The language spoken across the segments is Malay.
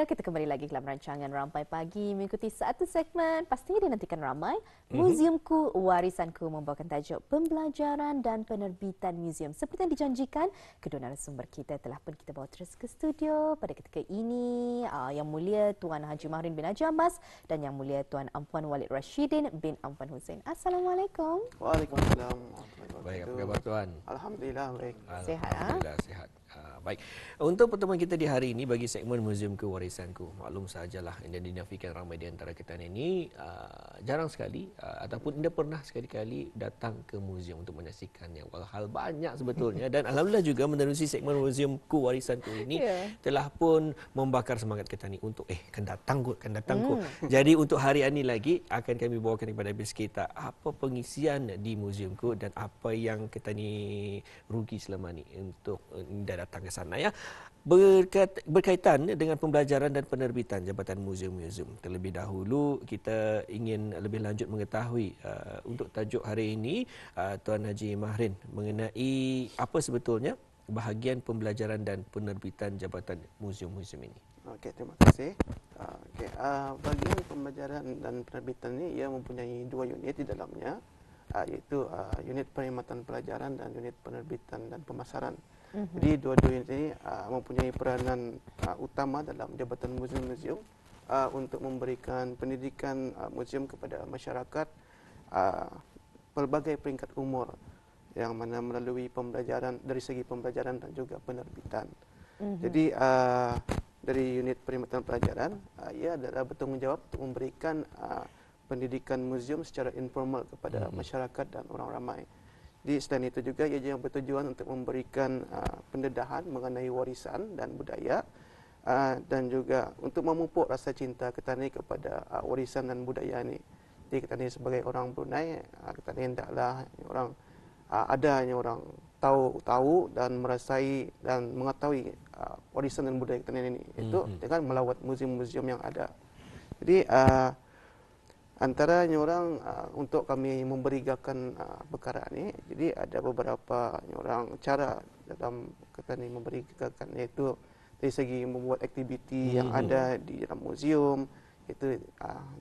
Ya, kita kembali lagi dalam rancangan Rampai Pagi mengikuti satu segmen pastinya dinantikan ramai. Museumku, Warisanku membawakan tajuk pembelajaran dan penerbitan museum. Seperti yang dijanjikan, kedua narasumber kita telah pun kita bawa terus ke studio pada ketika ini. Yang mulia Tuan Haji Mahrin bin Haji Abbas dan Yang mulia Tuan Ampuan Walid Rashidin bin Ampuan Hussein. Assalamualaikum. Waalaikumsalam. Baik, apa khabar Tuan? Alhamdulillah baik. Sihat. Alhamdulillah sihat. Baik. Untuk pertemuan kita di hari ini bagi segmen Museumku Warisanku, maklum sajalah yang dinafikan ramai di antara kita ini jarang sekali ataupun tidak pernah sekali-kali datang ke museum untuk menyaksikannya. Walhal banyak sebetulnya dan alhamdulillah juga menerusi segmen Museumku Warisanku ini telah pun membakar semangat kita ni untuk kan datang kot. Jadi untuk hari ini lagi akan kami bawakan kepada habis kita apa pengisian di museumku dan apa yang kita ni rugi selama ni untuk dah datang ke sana ya. Berkaitan dengan pembelajaran dan penerbitan Jabatan Museum-Museum. Terlebih dahulu kita ingin lebih lanjut mengetahui untuk tajuk hari ini Tuan Haji Mahrin mengenai apa sebetulnya bahagian pembelajaran dan penerbitan Jabatan Museum-Museum ini. Okey, terima kasih. Bahagian pembelajaran dan penerbitan ini ia mempunyai dua unit di dalamnya, iaitu unit perkhidmatan pelajaran dan unit penerbitan dan pemasaran. Jadi dua-dua unit ini mempunyai peranan utama dalam Jabatan Museum-Museum untuk memberikan pendidikan museum kepada masyarakat pelbagai peringkat umur yang mana melalui pembelajaran dari segi pembelajaran dan juga penerbitan. Jadi dari unit perkhidmatan pelajaran ia adalah bertanggungjawab untuk memberikan pendidikan museum secara informal kepada masyarakat dan orang ramai. Di selain itu juga ia juga bertujuan untuk memberikan pendedahan mengenai warisan dan budaya dan juga untuk memupuk rasa cinta kita ni kepada warisan dan budaya ni. Jadi kita ni sebagai orang Brunei, kita ni hendaklah orang adanya orang tahu dan merasai dan mengetahui warisan dan budaya kita ni itu dengan melawat museum-museum yang ada. Jadi antaranya orang untuk kami memberigakan perkara ni, jadi ada beberapa orang cara dalam kata ni memberigakan, iaitu dari segi membuat aktiviti yang ada di dalam museum, iaitu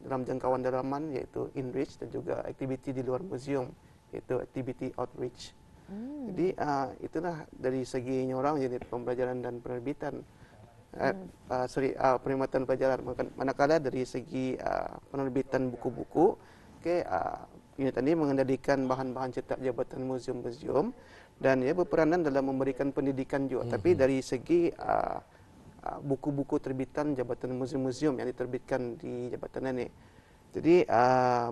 dalam jangkauan dalaman iaitu inreach, dan juga aktiviti di luar museum iaitu aktiviti outreach. Jadi itulah dari segi orang unit pembelajaran dan penerbitan. Perkhidmatan pelajaran. Manakala dari segi penerbitan buku-buku, unit ini mengendalikan bahan-bahan cetak Jabatan Museum-Museum dan ia berperanan dalam memberikan pendidikan juga. Tapi dari segi buku-buku terbitan Jabatan Museum-Museum yang diterbitkan di jabatan ini. Jadi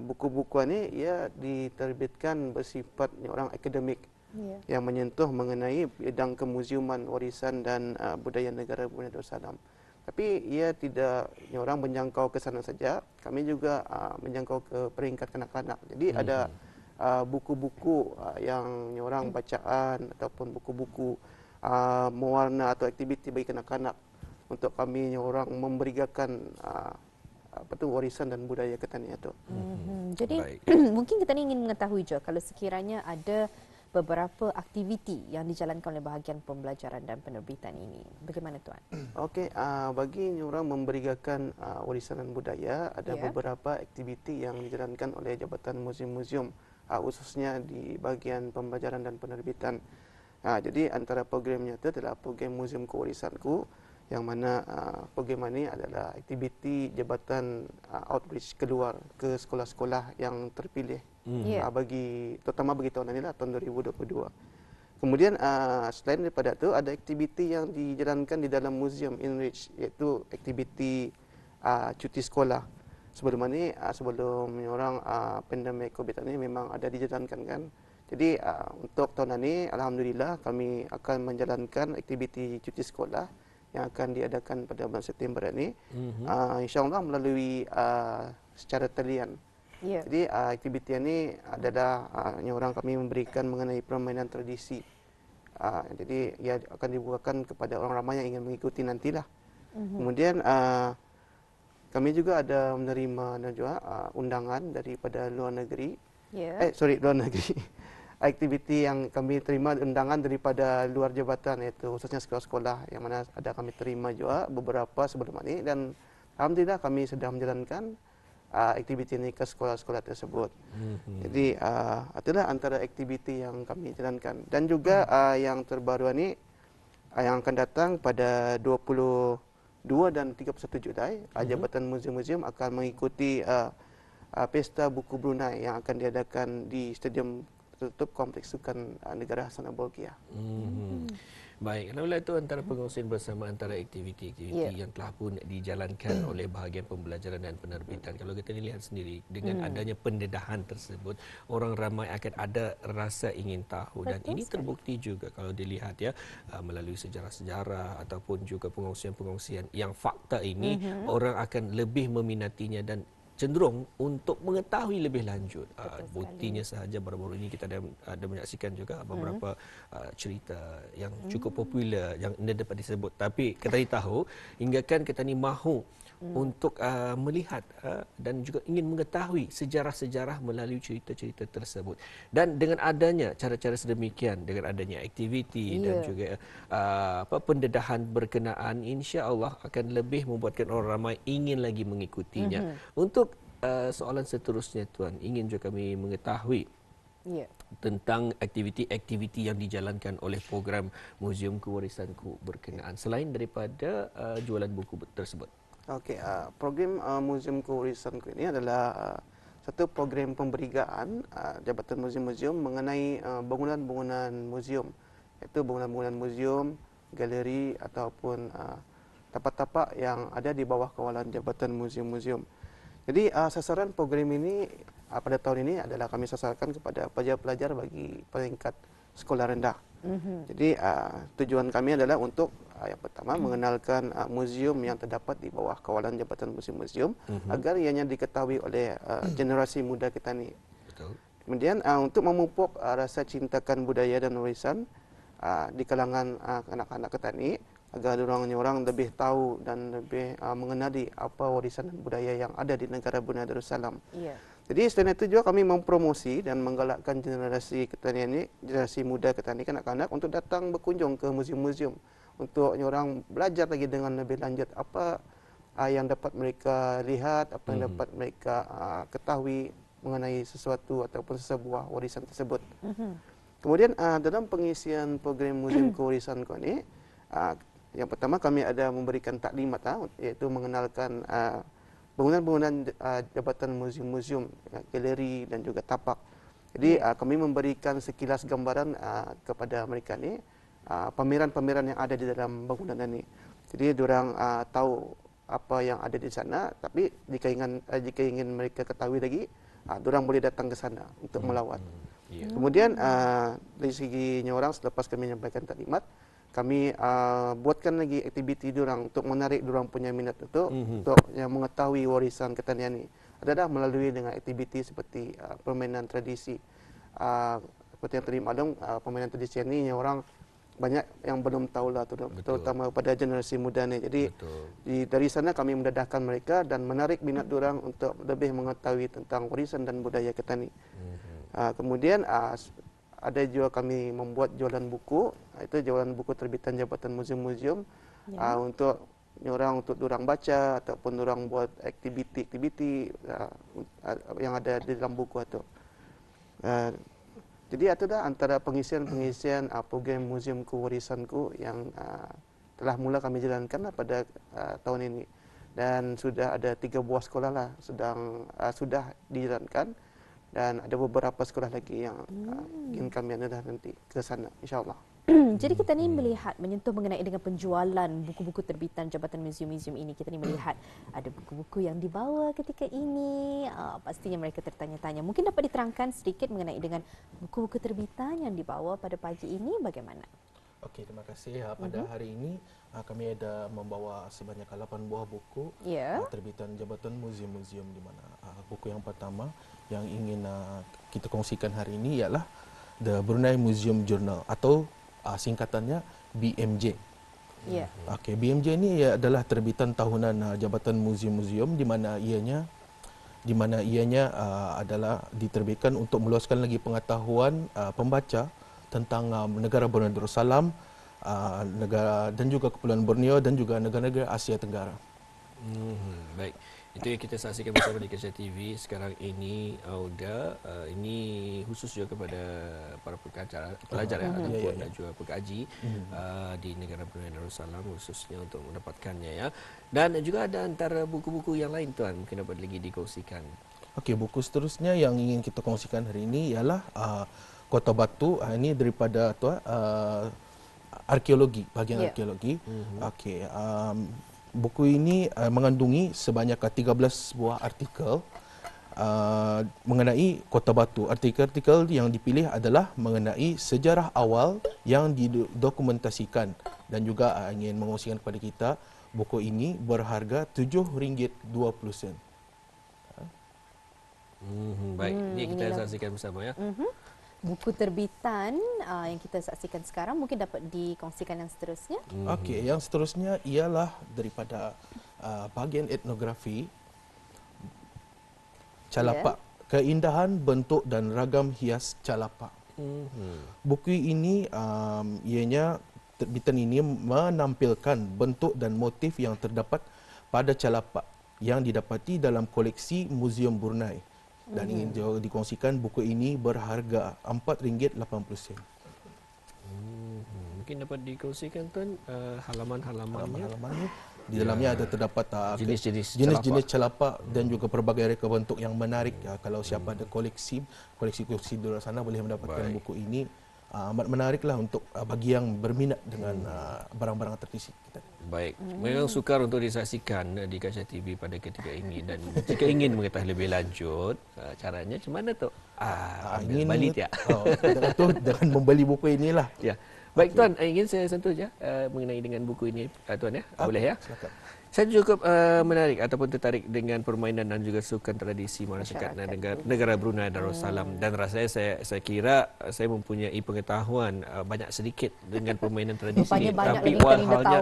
buku-buku ini ia diterbitkan bersifat orang akademik. Yang menyentuh mengenai bidang kemuseuman, warisan dan budaya negara Brunei Darussalam. Tapi ia tidak orang menjangkau ke sana saja, kami juga menjangkau ke peringkat kanak-kanak. Jadi ada buku-buku yang orang bacaan ataupun buku-buku mewarna atau aktiviti bagi kanak-kanak untuk kami orang memberigakan warisan dan budaya kita ni itu. Jadi mungkin kita ni ingin mengetahui je kalau sekiranya ada beberapa aktiviti yang dijalankan oleh bahagian pembelajaran dan penerbitan ini. Bagaimana Tuan? Okey, bagi orang memberigakan warisan dan budaya, ada beberapa aktiviti yang dijalankan oleh Jabatan Museum-Museum, khususnya di bahagian pembelajaran dan penerbitan. Jadi antara programnya itu adalah program Museumku Warisanku, yang mana program ini adalah aktiviti Jabatan outreach keluar ke sekolah-sekolah yang terpilih terutama bagi tahun ini lah, tahun 2022. Kemudian selain daripada itu ada aktiviti yang dijalankan di dalam museum inreach, iaitu aktiviti cuti sekolah. Sebelum ini sebelum orang pandemik Covid ini memang ada dijalankan kan. Jadi untuk tahun ini alhamdulillah kami akan menjalankan aktiviti cuti sekolah yang akan diadakan pada bulan September ini, insya-Allah melalui secara talian. Jadi aktiviti ini adalah yang orang kami memberikan mengenai permainan tradisi. Jadi ia akan dibukakan kepada orang ramai yang ingin mengikuti nantilah. Kemudian kami juga ada menerima undangan daripada luar negeri. Luar negeri. aktiviti yang kami terima undangan daripada luar jabatan, iaitu khususnya sekolah-sekolah yang mana ada kami terima juga beberapa sebelum ini, dan alhamdulillah kami sedang menjalankan aktiviti ini ke sekolah-sekolah tersebut. Jadi itulah antara aktiviti yang kami jalankan. Dan juga yang terbaru ini yang akan datang pada 22 dan 31 Julai, Jabatan Muzium-Muzium akan mengikuti Pesta Buku Brunei yang akan diadakan di Stadium Tertutup Kompleks Sukan Negara Hassanah Bolkiah. Baik, alhamdulillah itu antara pengongsian bersama antara aktiviti-aktiviti yang telah pun dijalankan oleh bahagian pembelajaran dan penerbitan. Kalau kita lihat sendiri, dengan adanya pendedahan tersebut, orang ramai akan ada rasa ingin tahu. Dan ini terbukti juga kalau dilihat ya, melalui sejarah-sejarah ataupun juga pengongsian-pengongsian yang fakta ini, orang akan lebih meminatinya dan cenderung untuk mengetahui lebih lanjut. Buktinya sahaja baru-baru ini kita ada menyaksikan juga beberapa cerita yang cukup popular yang anda dapat disebut. Tapi kita tahu hinggakan kita ni mahu untuk melihat dan juga ingin mengetahui sejarah-sejarah melalui cerita-cerita tersebut. Dan dengan adanya cara-cara sedemikian, dengan adanya aktiviti dan juga pendedahan berkenaan, insya-Allah akan lebih membuatkan orang ramai ingin lagi mengikutinya. Untuk soalan seterusnya Tuan, ingin juga kami mengetahui tentang aktiviti-aktiviti yang dijalankan oleh program Muziumku Warisanku berkenaan selain daripada jualan buku tersebut. Okey, program Muziumku Warisanku ini adalah satu program pemberigaan Jabatan Muzium-Muzium mengenai bangunan-bangunan muzium, iaitu bangunan-bangunan muzium, galeri ataupun tapak-tapak yang ada di bawah kawalan Jabatan Muzium-Muzium. Jadi sasaran program ini pada tahun ini adalah kami sasarkan kepada pelajar-pelajar bagi peringkat sekolah rendah. Jadi tujuan kami adalah untuk yang pertama mengenalkan muzium yang terdapat di bawah kawalan Jabatan Muzium-Muzium agar ianya diketahui oleh generasi muda kita ni. Betul. Kemudian untuk memupuk rasa cintakan budaya dan warisan di kalangan anak-anak kita ni agar orang lebih tahu dan lebih mengenali apa warisan dan budaya yang ada di negara Brunei Darussalam. Jadi selain itu juga kami mempromosi dan menggalakkan generasi kita ni, generasi muda kita ni, kanak-kanak untuk datang berkunjung ke muzium-muzium untuk orang belajar lagi dengan lebih lanjut apa yang dapat mereka lihat, apa yang dapat mereka ketahui mengenai sesuatu ataupun sebuah warisan tersebut. Kemudian dalam pengisian program Muziumku Warisanku ini, yang pertama kami ada memberikan taklimat, iaitu mengenalkan bangunan-bangunan Jabatan Muzium-Muzium, galeri dan juga tapak. Jadi kami memberikan sekilas gambaran kepada mereka ni pameran-pameran yang ada di dalam bangunan ini. Jadi diorang tahu apa yang ada di sana, tapi jika ingin mereka ketahui lagi, diorang boleh datang ke sana untuk melawat. Kemudian dari segi orang, selepas kami menyampaikan taklimat, kami buatkan lagi aktiviti diorang untuk menarik diorang punya minat untuk yang mengetahui warisan ketanian ini. Adalah melalui dengan aktiviti seperti permainan tradisi. Seperti yang tadi maklum, permainan tradisi ini orang banyak yang belum tahulah, terutama pada generasi muda ni. Jadi dari sana kami mendedahkan mereka dan menarik minat diorang untuk lebih mengetahui tentang warisan dan budaya kita ni. Kemudian ada juga kami membuat jualan buku, itu jualan buku terbitan Jabatan Muzium-Muzium untuk diorang baca ataupun diorang buat aktiviti-aktiviti yang ada di dalam buku itu. Jadi itu dah antara pengisian program Muziumku Warisanku yang telah mula kami jalankan pada tahun ini, dan sudah ada 3 buah sekolah lah sudah dijalankan, dan ada beberapa sekolah lagi yang ingin kami adalah nanti ke sana, insya-Allah. Jadi kita ni melihat menyentuh mengenai dengan penjualan buku-buku terbitan Jabatan Muzium-Muzium ini, kita ni melihat ada buku-buku yang dibawa ketika ini. Pastinya mereka tertanya-tanya. Mungkin dapat diterangkan sedikit mengenai dengan buku-buku terbitan yang dibawa pada pagi ini bagaimana? Okey, terima kasih. Pada hari ini kami ada membawa sebanyak 8 buah buku terbitan Jabatan Muzium-Muzium, di mana buku yang pertama yang ingin kita kongsikan hari ini ialah The Brunei Museum Journal atau singkatannya BMJ. Okey, BMJ ini adalah terbitan tahunan Jabatan Muzium-Muzium, di mana ianya di mana ianya adalah diterbitkan untuk meluaskan lagi pengetahuan pembaca tentang negara Brunei Darussalam, negara dan juga Kepulauan Borneo dan juga negara-negara Asia Tenggara. Baik, itu yang kita saksikan bersama di Kaca TV sekarang ini, Auda. Ini khusus juga kepada para pelajar ya, ataupun juga pekaji di negara Brunei Darussalam khususnya untuk mendapatkannya ya. Dan juga ada antara buku-buku yang lain tuan mungkin dapat lagi dikongsikan. Okey, buku seterusnya yang ingin kita kongsikan hari ini ialah Kota Batu. Ini daripada arkeologi, bahagian arkeologi. Okey, buku ini mengandungi sebanyak 13 buah artikel mengenai Kota Batu. Artikel-artikel yang dipilih adalah mengenai sejarah awal yang didokumentasikan, dan juga ingin mengongsikan kepada kita buku ini berharga RM7.20. Baik, ini kita saksikan bersama ya. Buku terbitan yang kita saksikan sekarang mungkin dapat dikongsikan yang seterusnya. Okey, yang seterusnya ialah daripada bahagian etnografi, Calapak, keindahan bentuk dan ragam hias Calapak. Buku ini ianya terbitan ini menampilkan bentuk dan motif yang terdapat pada Calapak yang didapati dalam koleksi Muzium Brunei. Dan ingin juga dikongsikan buku ini berharga RM4.80. Mungkin dapat dikongsikan tuan halaman-halamannya. Di dalamnya ada terdapat jenis-jenis calapak dan juga pelbagai reka bentuk yang menarik. Kalau siapa ada koleksi di luar sana boleh mendapatkan buku ini. Amat menariklah untuk bagi yang berminat dengan barang-barang tradisi kita. Baik, memang sukar untuk disaksikan di Kaca TV pada ketika ini, dan jika ingin mengetahui lebih lanjut caranya macam mana tu? Ambil balik ya. Dengan membeli buku inilah. Ya. Baik tuan, ingin saya sentuh je mengenai dengan buku ini tuan ya. Boleh ya? Silakan. Saya cukup menarik ataupun tertarik dengan permainan dan juga sukan tradisi masyarakat negara Brunei Darussalam, dan rasanya saya kira saya mempunyai pengetahuan banyak sedikit dengan permainan tradisi. Rupanya banyak tapi lagi walhalnya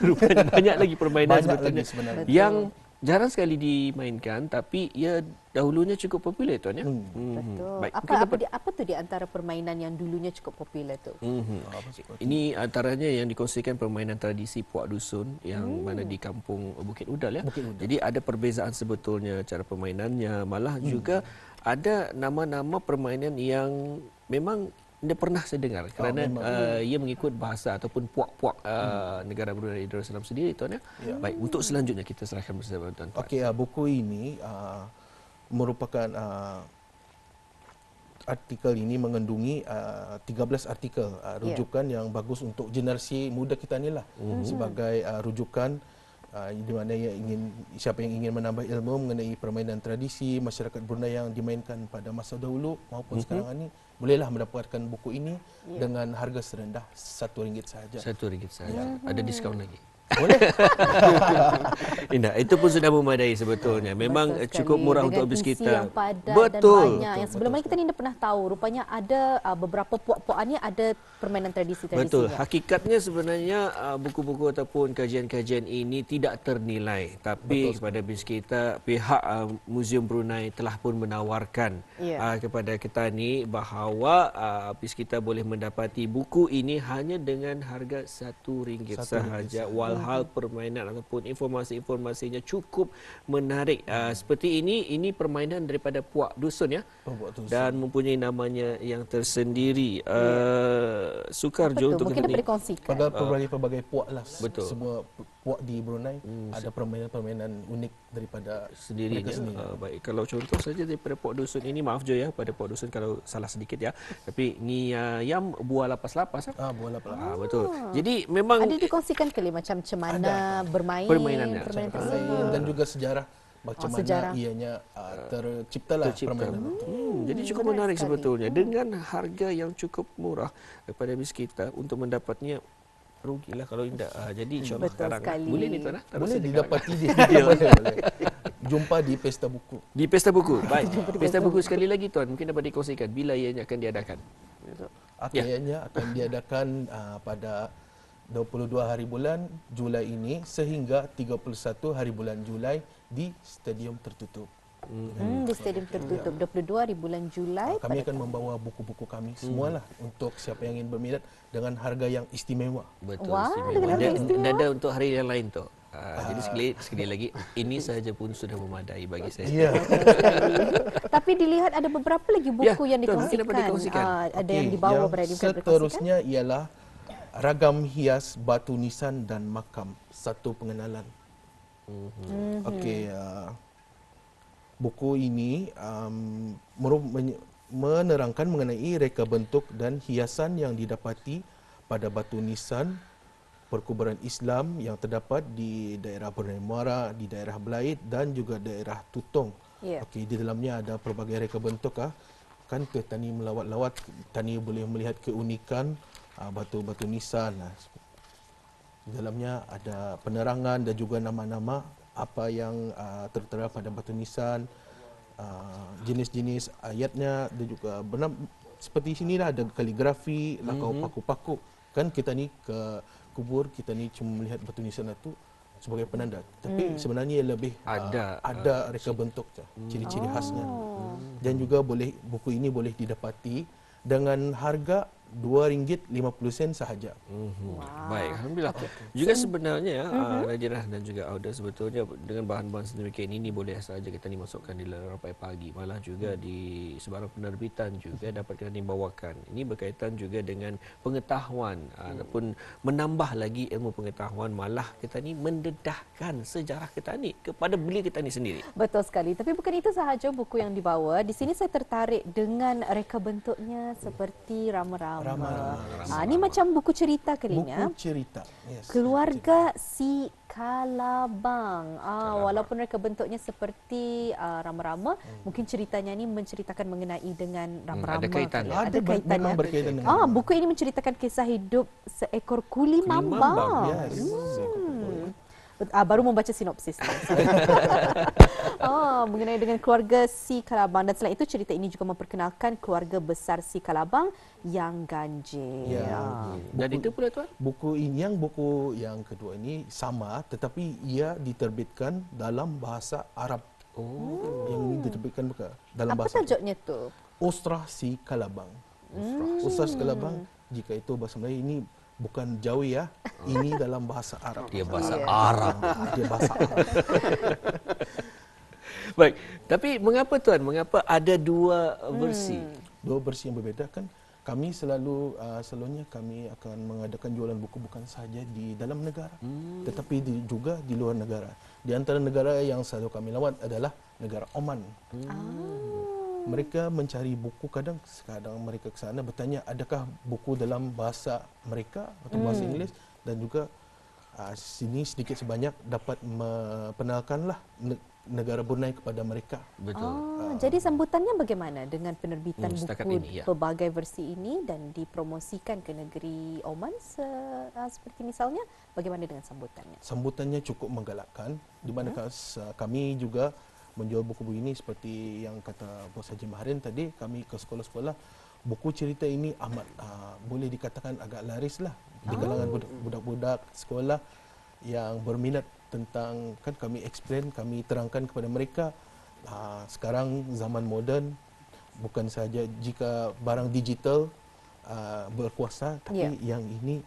rupanya banyak lagi permainan sebenarnya yang jarang sekali dimainkan, tapi ia dahulunya cukup popular tuan ya. Betul. Baik, Apa tu di antara permainan yang dulunya cukup popular tu? Ini antaranya yang dikongsikan permainan tradisi puak dusun yang mana di kampung Bukit Udal ya. Jadi ada perbezaan sebetulnya cara permainannya, malah juga ada nama-nama permainan yang memang tidak pernah saya dengar kerana ia mengikut bahasa ataupun puak-puak negara Brunei Darussalam sendiri tuan ya. Baik, untuk selanjutnya kita serahkan bersama tuan. Okey, buku ini merupakan artikel ini mengandungi 13 artikel rujukan yang bagus untuk generasi muda kita ni lah, sebagai rujukan di mana siapa yang ingin menambah ilmu mengenai permainan tradisi masyarakat Brunei yang dimainkan pada masa dahulu maupun sekarang ini, bolehlah mendapatkan buku ini dengan harga serendah RM1 sahaja. RM1 sahaja. Ada diskaun lagi? Boleh. Indah, itu pun sudah memadai sebetulnya. Memang cukup murah untuk habis kita. Yang padat dan banyak. Yang sebelum ini kita ni pernah tahu, rupanya ada beberapa puak-puakannya ada permainan tradisi-tradisinya. Betul. Hakikatnya sebenarnya buku-buku ataupun kajian-kajian ini tidak ternilai, tapi kepada habis kita, pihak Muzium Brunei telah pun menawarkan kepada kita ni bahawa habis kita boleh mendapati buku ini hanya dengan harga RM1 sahaja. Hal permainan ataupun informasi-informasinya cukup menarik. Seperti ini permainan daripada puak dusun ya. Dan mempunyai namanya yang tersendiri. Sukar je untuk mungkin dapat dikongsikan. Pelbagai puak lah. Betul. Semua puak di Brunei ada permainan-permainan unik daripada sendiri. Baik, kalau contoh saja daripada puak dusun ini, maaf je ya pada puak dusun kalau salah sedikit ya. Tapi ni yang buah lapas-lapas. Buah lapas. Betul. Jadi memang ada dikongsikan kali macam mana permainan tersebut, dan juga sejarah macam mana ianya terciptalah permainan. Jadi cukup menarik sebetulnya dengan harga yang cukup murah kepada habis kita. Untuk mendapatnya rugilah kalau tidak. Jadi insya-Allah sekarang boleh ni tuan boleh didapati jumpa di Pesta Buku. Di Pesta Buku. Baik. Pesta Buku sekali lagi tuan, mungkin dapat dikongsikan bila ianya akan diadakan. Akhirnya akan diadakan pada 22 hari bulan Julai ini sehingga 31 hari bulan Julai di stadium tertutup. Di stadium tertutup 22 di bulan Julai. Kami akan membawa buku-buku kami semualah untuk siapa yang ingin berminat dengan harga yang istimewa. Betul. Wah, istimewa. dengan harga istimewa. Dan ada untuk hari yang lain tu. Jadi sekali lagi ini sahaja pun sudah memadai bagi saya. Ya. Tapi dilihat ada beberapa lagi buku yang dikongsikan. Ada yang dibawa berada di seterusnya ialah Ragam Hias Batu Nisan dan Makam, satu pengenalan. Okey, buku ini menerangkan mengenai reka bentuk dan hiasan yang didapati pada batu nisan perkuburan Islam yang terdapat di daerah Brunei Muara, di daerah Belait dan juga daerah Tutong. Okey, di dalamnya ada pelbagai reka bentuk. Kan petani melawat-lawat, petani boleh melihat keunikan batu-batu nisan. Di dalamnya ada penerangan dan juga nama-nama apa yang tertera pada batu nisan, jenis-jenis ayatnya dan juga seperti sinilah ada kaligrafi, lakau paku-paku. Kan kita ni ke kubur, kita ni cuma melihat batu nisan itu sebagai penanda. Tapi sebenarnya lebih ada reka bentuk, ciri-ciri khasnya. Dan juga buku ini boleh didapati dengan harga RM2.50 sahaja. Baik, alhamdulillah. Juga sebenarnya Nadira dan juga Auda, sebetulnya dengan bahan-bahan sedemikian ini boleh saja kita masukkan di Rampai Pagi, malah juga di sebarang penerbitan juga dapat kita dibawakan. Ini berkaitan juga dengan pengetahuan ataupun menambah lagi ilmu pengetahuan, malah kita ni mendedahkan sejarah kita ni kepada belia kita ni sendiri. Betul sekali. Tapi bukan itu sahaja buku yang dibawa. Di sini saya tertarik dengan reka bentuknya seperti rama-rama. Ini macam buku cerita kalinya. Buku cerita. Yes. Keluarga Si Kalabang. Walaupun reka bentuknya seperti rama-rama, mungkin ceritanya ini menceritakan mengenai dengan rama-rama. Ada kaitan. Ada kaitannya. Memang berkaitan dengan buku ini menceritakan kisah hidup seekor kuli mambang. Yes. Baru membaca sinopsis. Mengenai dengan keluarga Si Kalabang, dan selain itu cerita ini juga memperkenalkan keluarga besar Si Kalabang yang ganjil. Dan itu pula tuan. Buku yang kedua ini sama, tetapi ia diterbitkan dalam bahasa Arab. Yang ini diterbitkan dalam bahasa. Apa tajuknya tu? Usrah Si Kalabang. Usrah Si Kalabang, jika itu bahasa Melayu, ini bukan Jawi ini dalam bahasa Arab. Dia bahasa Arab. Dia bahasa Arab. Baik, tapi mengapa tuan? Mengapa ada dua versi? Dua versi yang berbeza kan? Kami selalunya kami akan mengadakan jualan buku bukan sahaja di dalam negara, tetapi juga di luar negara. Di antara negara yang selalu kami lawat adalah negara Oman. Mereka mencari buku, kadang mereka ke sana bertanya adakah buku dalam bahasa mereka atau bahasa Inggeris, dan juga sini sedikit sebanyak dapat memperkenalkanlah negara Brunei kepada mereka. Betul. Jadi sambutannya bagaimana dengan penerbitan buku ini, pelbagai versi ini dan dipromosikan ke negeri Oman seperti misalnya, bagaimana dengan sambutannya? Sambutannya cukup menggalakkan, di mana kami juga menjual buku ini seperti yang kata Bos Haji Maharin tadi, kami ke sekolah-sekolah. Buku cerita ini amat boleh dikatakan agak laris lah di kalangan budak-budak sekolah yang berminat tentang, kan kami explain, kami terangkan kepada mereka sekarang zaman moden bukan saja jika barang digital berkuasa, tapi yang ini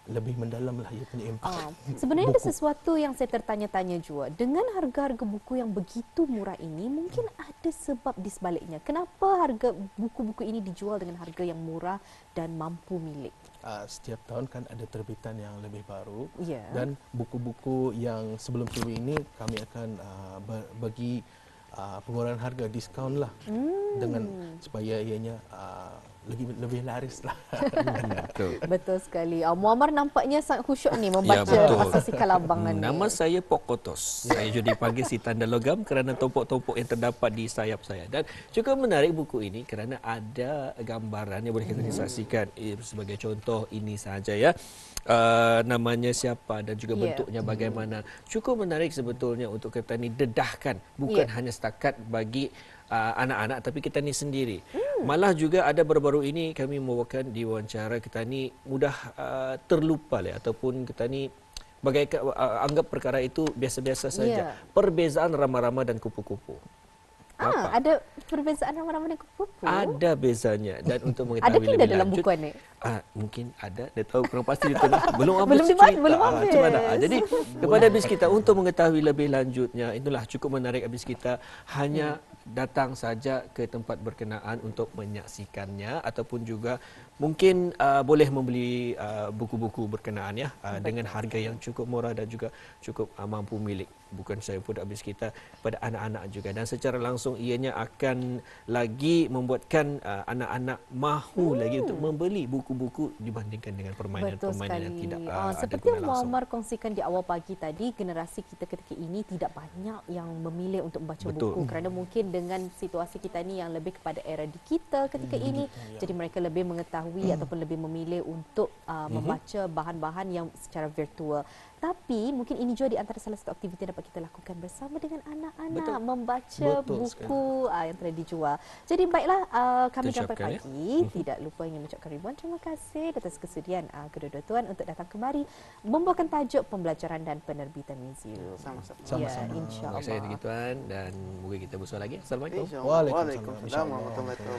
lebih mendalam lah ia punya impact. Sebenarnya ada sesuatu yang saya tertanya-tanya juga. Dengan harga-harga buku yang begitu murah ini, mungkin ada sebab di sebaliknya. Kenapa harga buku-buku ini dijual dengan harga yang murah dan mampu milik? Setiap tahun kan ada terbitan yang lebih baru, dan buku-buku yang sebelum TV ini kami akan bagi pengurangan harga, diskaun lah, dengan supaya ianya lebih laris lah. Betul sekali. Muammar nampaknya sangat khusyuk ni membaca pasal Si Kalabang ni. Nama saya Pok Kotos. Saya juga dipanggil si tanda logam kerana tompok-tompok yang terdapat di sayap saya. Dan cukup menarik buku ini kerana ada gambaran yang boleh kita disaksikan. Sebagai contoh ini saja ya. Namanya siapa dan juga bentuknya bagaimana. Cukup menarik sebetulnya untuk kita ni dedahkan, bukan hanya setakat bagi anak-anak, tapi kita ni sendiri. Malah juga ada baru-baru ini kami membawakan di wawancara kita ni mudah terlupa ataupun kita ni anggap perkara itu biasa-biasa saja. Perbezaan rama-rama dan kupu-kupu. Ada perbezaan rama-rama dan kupu-kupu? Ada bezanya, dan untuk mengetahui ada lebih lanjut. dalam bukuan ni? Mungkin ada, dia tahu kurang pasti dia belum habis cerita. Jadi kepada habis kita untuk mengetahui lebih lanjutnya, itulah cukup menarik habis kita hanya datang saja ke tempat berkenaan untuk menyaksikannya ataupun juga mungkin boleh membeli buku-buku berkenaan dengan harga yang cukup murah dan juga cukup mampu milik. Bukan saya pun habis kita, pada anak-anak juga, dan secara langsung ianya akan lagi membuatkan anak-anak mahu lagi untuk membeli buku-buku dibandingkan dengan permainan-permainan yang tidak seperti yang Muammar kongsikan di awal pagi tadi, generasi kita ketika ini tidak banyak yang memilih untuk membaca buku kerana mungkin dengan situasi kita ni yang lebih kepada era digital ketika ini, jadi mereka lebih mengetahui ataupun lebih memilih untuk membaca bahan-bahan yang secara virtual. Tapi mungkin ini juga di antara salah satu aktiviti yang dapat kita lakukan bersama dengan anak-anak, membaca buku yang telah dijual. Jadi baiklah, kami sampai pagi tidak lupa ingin mengucapkan ribuan terima kasih atas kesediaan kedua-dua tuan untuk datang kemari membawakan tajuk pembelajaran dan penerbitan muzium. Sama-sama. Ya, insya-Allah. Saya tuan, dan mungkin kita bersua lagi. Assalamualaikum. Waalaikumsalam warahmatullahi wabarakatuh.